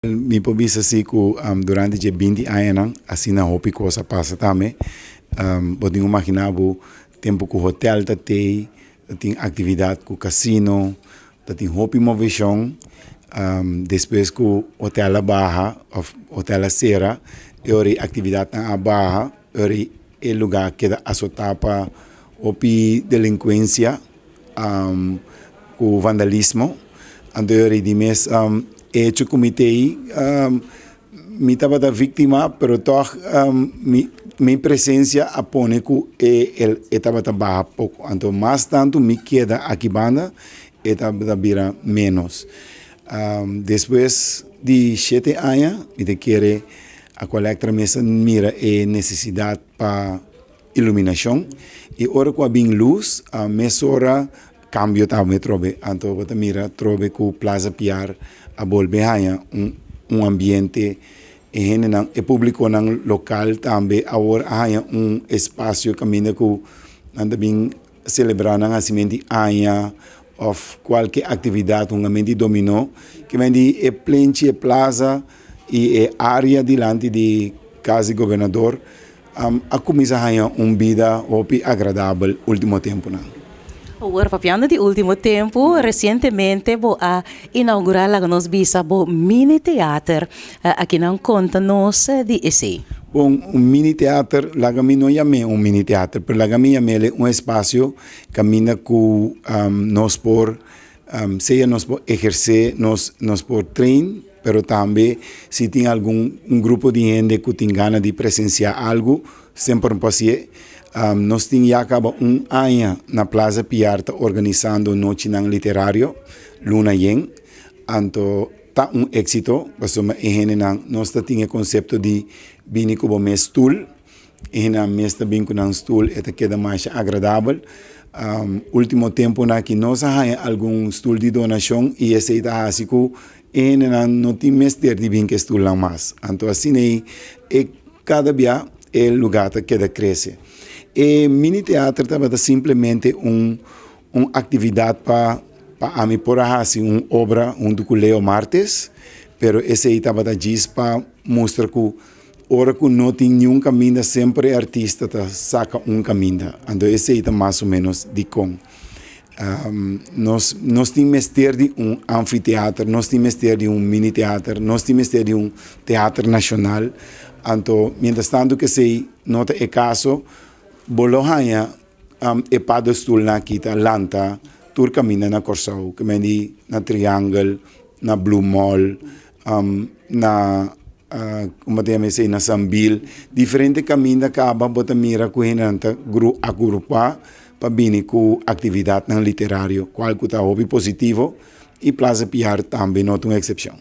Mi pobisa si ku durante je 20 anos assim na hopi coisa passa também. Podem imaginar o tempo que o hotel tem atividade com casino, tem hopi movição. Depois que o hotel a barra, hotel a serra, ori atividade na barra, ori é lugar que dá a sotapa hopi delinquência, com vandalismo, ori de mes hecho comitê mi estava da vítima, pero toch mi presença apone que ele estava da barra pouco, então mais tanto mi queda aqui banda estava da vira menos. Depois de 7 anos, me quer a coleta mesa mira a necessidade para iluminação e hora que bem luz a mesora cambio também trobe, então você mira trobe com Plaza Piar a volver um ambiente e público nang local também agora há espaço caminho que anda bem celebrar nang nascimento aia of qualquer atividade ambiente dominó que vem de plenche plaza e área dilante de casa governador a começar a vida agradável último tempo não. Agora, papiando de último tempo, recentemente, a inaugurar a nos visa mini teatro aqui não conta nos de esse. Bom, mini teatro, lagami não chame mini teatro, mas lagami chame espaço caminha com nós por seja nós por exercer, nós por treinar, pero também se tem algum grupo de gente que tem ganas de presenciar algo, sempre pode nós tínhamos já acaba ano na Plaza Piar organizando noite literário, Luna Yen, então tá êxito, nós tínhamos conceito de vir com o stool, e na mesa bem com um stool, e queda mais agradável. Último tempo que nós temos algum stool de donação e esse está assim que não tem mestre de vir que stool lá mais. Então assim cada dia o lugar que cresce. E mini teatro estava simplesmente uma atividade para a mim por assim uma obra do Leo Martes, pero esse estava da diz para mostrar que ora que não tem nenhum caminho sempre artista saca caminho, então esse está mais ou menos de com. Nós temos mestre de anfiteatro, nós temos mestre de mini teatro, nós temos mestre de teatro nacional, então mientras tanto que se nota é caso Bolohaya e padostul na kita lanta tur camina na Corsao, que mendi na Triangle, na Blue Mall, na como te chama na Sambil, diferente caminho acaba bota mira ku hinanta agrupa para bini ku atividade na literário, qual que tá hobby positivo e Plaza Piar também não tem exceção.